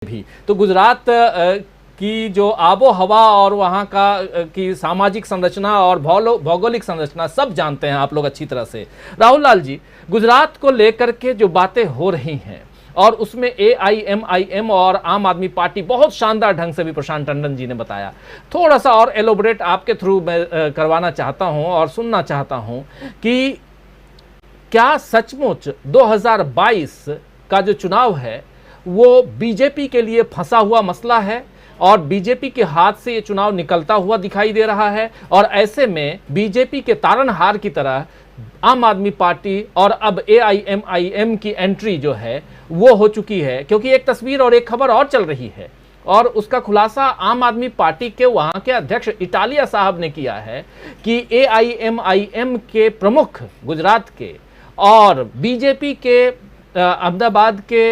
भी तो गुजरात की जो आबो हवा और वहाँ का की सामाजिक संरचना और भौगोलिक संरचना सब जानते हैं आप लोग अच्छी तरह से। राहुल लाल जी, गुजरात को लेकर के जो बातें हो रही हैं और उसमें AIMIM और आम आदमी पार्टी बहुत शानदार ढंग से भी प्रशांत टंडन जी ने बताया, थोड़ा सा और एलोबरेट आपके थ्रू मैं करवाना चाहता हूं और सुनना चाहता हूं कि क्या सचमुच 2022 का जो चुनाव है वो बीजेपी के लिए फंसा हुआ मसला है और बीजेपी के हाथ से ये चुनाव निकलता हुआ दिखाई दे रहा है, और ऐसे में बीजेपी के तारनहार की तरह आम आदमी पार्टी और अब AIMIM की एंट्री जो है वो हो चुकी है, क्योंकि एक तस्वीर और एक खबर और चल रही है और उसका खुलासा आम आदमी पार्टी के वहां के अध्यक्ष इटालिया साहब ने किया है कि AIMIM के प्रमुख गुजरात के और बीजेपी के अहमदाबाद के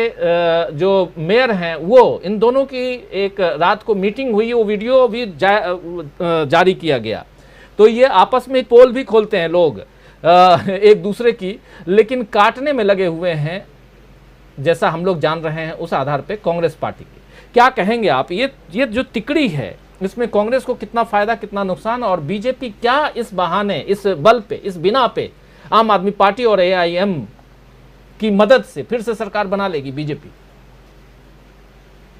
जो मेयर हैं वो इन दोनों की एक रात को मीटिंग हुई, वो वीडियो भी जारी किया गया। तो ये आपस में पोल भी खोलते हैं लोग एक दूसरे की, लेकिन काटने में लगे हुए हैं जैसा हम लोग जान रहे हैं उस आधार पे कांग्रेस पार्टी की। क्या कहेंगे आप, ये जो तिकड़ी है इसमें कांग्रेस को कितना फायदा कितना नुकसान, और बीजेपी क्या इस बहाने इस बल पे इस बिना पे आम आदमी पार्टी और AIM की मदद से फिर से सरकार बना लेगी बीजेपी?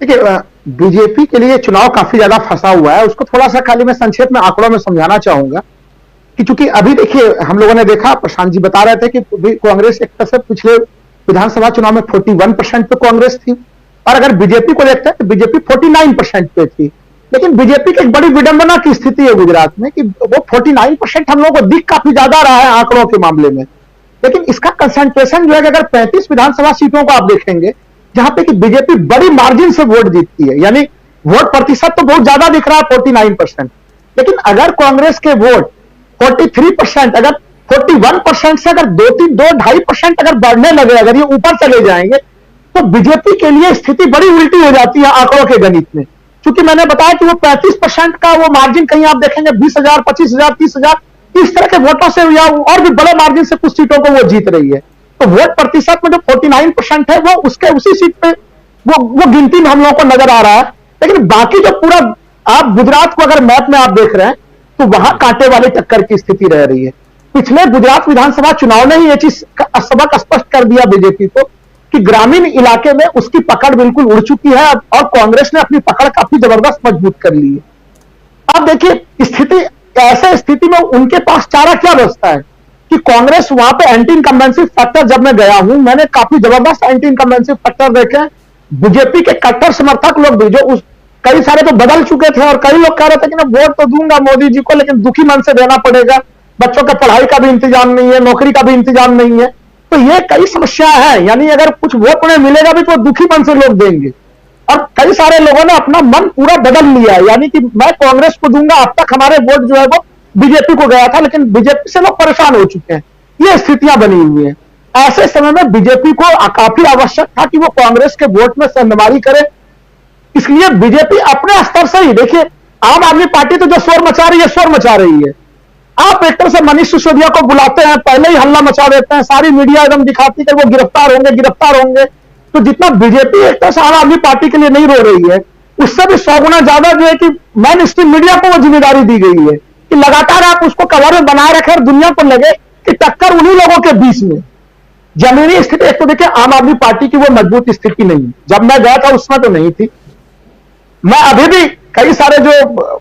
देखिए, बीजेपी के लिए चुनाव काफी ज्यादा फंसा हुआ है। उसको थोड़ा सा खाली मैं संक्षेप में आंकड़ों में समझाना चाहूंगा कि चूंकि अभी देखिए हम लोगों ने देखा, प्रशांत जी बता रहे थे कि कांग्रेस एक तरह से पिछले विधानसभा चुनाव में 41% पे कांग्रेस थी, और अगर बीजेपी को देखते हैं तो बीजेपी 49% पे थी। लेकिन बीजेपी की एक बड़ी विडंबना की स्थिति है गुजरात में कि वो 49% हम लोगों को दिख काफी ज्यादा रहा है आंकड़ों के मामले में, लेकिन इसका कंसंट्रेशन जो है कि अगर 35 विधानसभा सीटों को आप देखेंगे जहां पे कि बीजेपी बड़ी मार्जिन से वोट जीतती है, यानी वोट प्रतिशत तो बहुत ज्यादा दिख रहा है 49%, लेकिन अगर कांग्रेस के वोट 43%, अगर 41% से अगर 2-2.5% अगर बढ़ने लगे, अगर ये ऊपर चले जाएंगे तो बीजेपी के लिए स्थिति बड़ी उल्टी हो जाती है आंकड़ों के गणित में। क्योंकि मैंने बताया कि वो 35% का वो मार्जिन कहीं आप देखेंगे 20,000, 25,000, 30,000 इस तरह के वोटों से या और भी बड़े मार्जिन से कुछ सीटों को वो जीत रही है। तो वोट प्रतिशत में जो 49% है वो उसके उसी सीट पे वो गिनती में हम लोगों को नजर आ रहा है। लेकिन बाकी जो पूरा आप गुजरात को अगर मैप में आप देख रहे हैं तो वहां कांटे वाली टक्कर की स्थिति रह रही है। पिछले गुजरात विधानसभा चुनाव ने ही ये चीज सबक स्पष्ट कर दिया बीजेपी को कि ग्रामीण इलाके में उसकी पकड़ बिल्कुल उड़ चुकी है और कांग्रेस ने अपनी पकड़ काफी जबरदस्त मजबूत कर ली है। अब देखिए स्थिति, ऐसे स्थिति में उनके पास चारा क्या बचता है कि कांग्रेस वहां पे एंटी इनकम्बेंसी फैक्टर, जब मैं गया हूं मैंने काफी जबरदस्त एंटी इनकम्बेंसी फैक्टर देखे। बीजेपी के कट्टर समर्थक लोग भी जो कई सारे तो बदल चुके थे और कई लोग कह रहे थे कि मैं वोट तो दूंगा मोदी जी को, लेकिन दुखी मन से देना पड़ेगा, बच्चों के पढ़ाई का भी इंतजाम नहीं है, नौकरी का भी इंतजाम नहीं है। तो ये कई समस्या है, यानी अगर कुछ वोट उन्हें मिलेगा भी तो दुखी मन से लोग देंगे। और कई सारे लोगों ने अपना मन पूरा बदल लिया है, यानी कि मैं कांग्रेस को दूंगा। अब तक हमारे वोट जो है वो बीजेपी को गया था, लेकिन बीजेपी से लोग परेशान हो चुके हैं। ये स्थितियां बनी हुई हैं। ऐसे समय में बीजेपी को काफी आवश्यक था कि वो कांग्रेस के वोट में संगमारी करे। इसलिए बीजेपी अपने स्तर से ही, देखिए आम आदमी पार्टी तो जो शोर मचा रही है शोर मचा रही है। आप एक तरह से मनीष सिसोदिया को बुलाते हैं, पहले ही हल्ला मचा देते हैं, सारी मीडिया एकदम दिखाती है कि वो गिरफ्तार होंगे गिरफ्तार होंगे। तो जितना बीजेपी एक तरह से आम आदमी पार्टी के लिए नहीं रो रही है, उससे भी 100 गुना ज्यादा जो है कि मेन स्ट्रीम मीडिया को वो जिम्मेदारी दी गई है कि लगातार आप उसको कवर में बनाए रखें और दुनिया को लगे कि टक्कर उन्हीं लोगों के बीच में। जमीनी स्थिति एक तो देखिए आम आदमी पार्टी की वो मजबूत स्थिति नहीं है, जब मैं गया था उसमें तो नहीं थी। मैं अभी भी कई सारे जो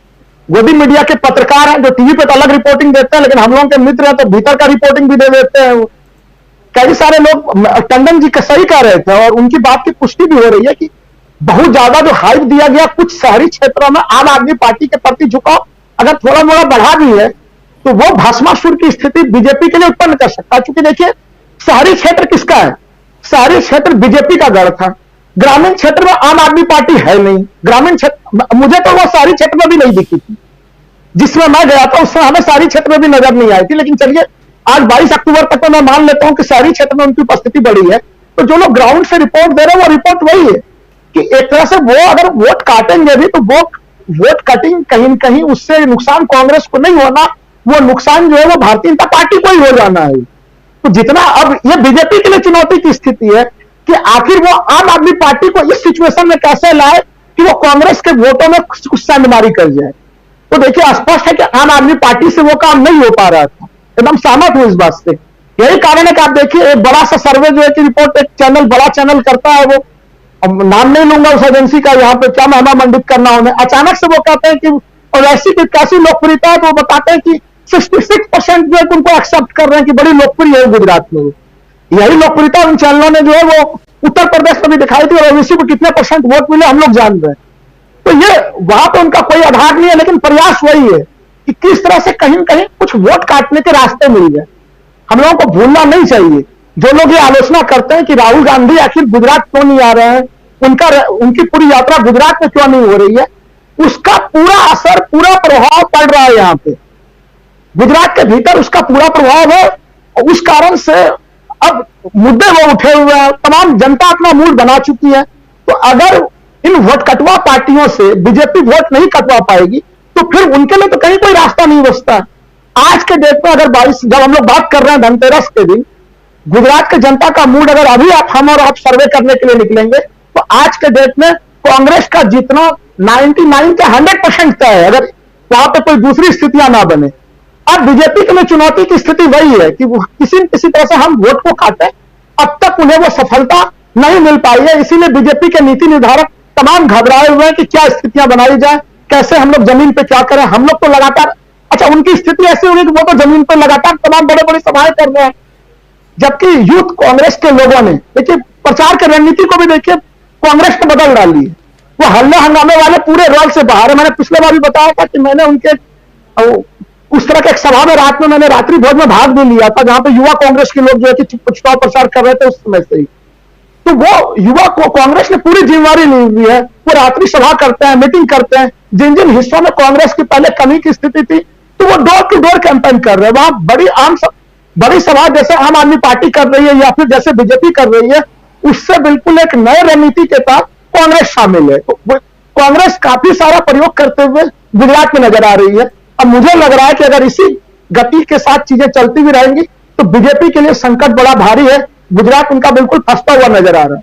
गोदी मीडिया के पत्रकार हैं जो टीवी पे तो अलग रिपोर्टिंग देते हैं, लेकिन हम लोगों के मित्र हैं तो भीतर का रिपोर्टिंग भी दे देते हैं। कई सारे लोग टंडन जी का सही कह रहे थे और उनकी बात की पुष्टि भी हो रही है कि बहुत ज्यादा जो हाइप दिया गया कुछ शहरी क्षेत्रों में आम आदमी पार्टी के प्रति झुकाव अगर थोड़ा मोड़ा बढ़ा भी है तो वो भस्मासुर की स्थिति बीजेपी के लिए उत्पन्न कर सकता है। क्योंकि देखिए शहरी क्षेत्र किसका है? शहरी क्षेत्र बीजेपी का गढ़ था। ग्रामीण क्षेत्र में आम आदमी पार्टी है नहीं। ग्रामीण क्षेत्र मुझे तो वो शहरी क्षेत्र में भी नहीं दिखी थी, जिसमें मैं गया था उसमें हमें शहरी क्षेत्र में भी नजर नहीं आई थी। लेकिन चलिए आज 22 अक्टूबर तक तो मैं मान लेता हूं कि शहरी क्षेत्र में उनकी उपस्थिति बढ़ी है। तो जो लोग ग्राउंड से रिपोर्ट दे रहे हैं वो रिपोर्ट वही है कि एक तरह से वो अगर वोट काटेंगे भी तो वो वोट कटिंग कहीं न कहीं उससे नुकसान कांग्रेस को नहीं होना, वो नुकसान जो है वो भारतीय जनता पार्टी को ही हो जाना है। तो जितना अब ये बीजेपी के लिए चुनौती की स्थिति है कि आखिर वो आम आदमी पार्टी को इस सिचुएशन में कैसे लाए कि वो कांग्रेस के वोटों में कुछ सांडमारी कर जाए। तो देखिए स्पष्ट है कि आम आदमी पार्टी से वो काम नहीं हो पा रहा था, एकदम सहमत हूं इस बात से। यही कारण है कि आप देखिए एक बड़ा सा सर्वे जो है कि रिपोर्ट एक चैनल बड़ा चैनल करता है, वो नाम नहीं लूंगा उस एजेंसी का, यहाँ पे क्या महिमा मंडित करना उन्हें, अचानक से वो कहते हैं कि और ऐसी कैसी लोकप्रियता है, तो वो बताते हैं कि 66% जो है उनको एक्सेप्ट कर रहे हैं कि बड़ी लोकप्रिय है गुजरात में। यही लोकप्रियता उन चैनलों ने जो है वो उत्तर प्रदेश में भी दिखाई थी, और ओबीसी को कितने % वोट मिले हम लोग जान रहे हैं। तो ये वहां पर उनका कोई आधार नहीं है, लेकिन प्रयास वही है कि किस तरह से कहीं कहीं कुछ वोट काटने के रास्ते मिल जाए। हम लोगों को भूलना नहीं चाहिए, जो लोग ये आलोचना करते हैं कि राहुल गांधी आखिर गुजरात क्यों नहीं आ रहे हैं, उनकी पूरी यात्रा गुजरात में क्यों नहीं हो रही है, उसका पूरा असर, पूरा प्रभाव पड़ रहा है यहाँ पे गुजरात के भीतर, उसका पूरा प्रभाव है। और उस कारण से अब मुद्दे वो उठे हुए हैं, तमाम जनता अपना मूड बना चुकी है। तो अगर इन वोट कटवा पार्टियों से बीजेपी वोट नहीं कटवा पाएगी तो फिर उनके लिए तो कहीं कोई रास्ता नहीं बचता। आज के डेट में अगर जब हम लोग बात कर रहे हैं धनतेरस के दिन, गुजरात के जनता का मूड अगर अभी हम और आप सर्वे करने के लिए निकलेंगे तो आज के डेट में कांग्रेस का जीतना 99 से 100% तय है, अगर वहां पे कोई दूसरी स्थितियां ना बने। अब बीजेपी के लिए चुनौती की स्थिति वही है कि किसी न किसी तरह से हम वोट को काटें, अब तक उन्हें वो सफलता नहीं मिल पाई है। इसीलिए बीजेपी के नीति निर्धारक तमाम घबराए हुए हैं कि क्या स्थितियां बनाई जाए, कैसे हम लोग जमीन पे क्या करें। हम लोग तो लगातार, अच्छा उनकी स्थिति ऐसी होगी कि वो तो जमीन पर लगातार तमाम बड़े बड़ी सभाएं कर रहे हैं, जबकि यूथ कांग्रेस के लोगों ने देखिए प्रचार की रणनीति को भी देखिए कांग्रेस ने बदल डाली है। वो हल्ले हंगामे वाले पूरे रोल से बाहर है। मैंने पिछले बार भी बताया था कि मैंने उनके उस तरह के एक सभा में रात में मैंने रात्रि भोज में भाग भी लिया था, जहां पे युवा कांग्रेस के लोग जो है कि चुनाव प्रचार कर रहे थे उस समय से ही। तो वो युवा को कांग्रेस ने पूरी जिम्मेवारी ली हुई है, वो रात्रि सभा करते हैं, मीटिंग करते हैं। जिन जिन हिस्सों में कांग्रेस की पहले कमी की स्थिति थी तो वो डोर टू डोर कैंपेन कर रहे हैं। वहां बड़ी सभा जैसे आम आदमी पार्टी कर रही है या फिर जैसे बीजेपी कर रही है, उससे बिल्कुल एक नए रणनीति के तहत कांग्रेस शामिल है। तो कांग्रेस काफी सारा प्रयोग करते हुए गुजरात में नजर आ रही है। अब मुझे लग रहा है कि अगर इसी गति के साथ चीजें चलती भी रहेंगी तो बीजेपी के लिए संकट बड़ा भारी है। गुजरात उनका बिल्कुल फंसता हुआ नजर आ रहा है,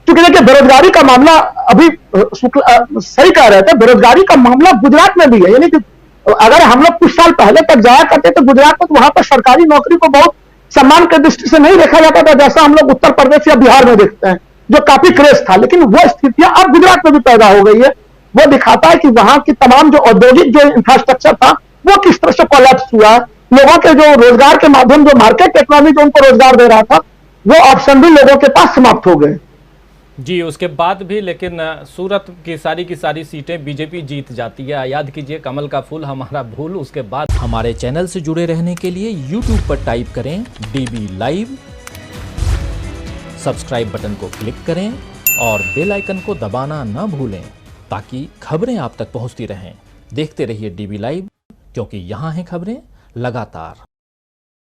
क्योंकि देखिए बेरोजगारी का मामला अभी सही कह रहे थे, बेरोजगारी का मामला गुजरात में भी है। यानी कि अगर हम लोग कुछ साल पहले तक जाया करते तो गुजरात में तो वहां पर सरकारी नौकरी को बहुत सम्मान की दृष्टि से नहीं देखा जाता था, जैसा हम लोग उत्तर प्रदेश या बिहार में देखते हैं, जो काफी क्रेज था। लेकिन वो स्थितियां अब गुजरात में भी पैदा हो गई है। वो दिखाता है कि वहां की तमाम जो औद्योगिक जो इंफ्रास्ट्रक्चर था वो किस तरह से कोलैप्स हुआ है। लोगों के जो रोजगार के माध्यम, जो मार्केट इकोनॉमी जो उनको रोजगार दे रहा था, वो ऑप्शन भी लोगों के पास समाप्त हो गए। जी, उसके बाद भी लेकिन सूरत की सारी सीटें बीजेपी जीत जाती है। याद कीजिए, कमल का फूल हमारा भूल। उसके बाद हमारे चैनल से जुड़े रहने के लिए YouTube पर टाइप करें DB लाइव, सब्सक्राइब बटन को क्लिक करें और बेल आइकन को दबाना न भूलें ताकि खबरें आप तक पहुंचती रहें। देखते रहिए DB लाइव, क्योंकि यहाँ हैं खबरें लगातार।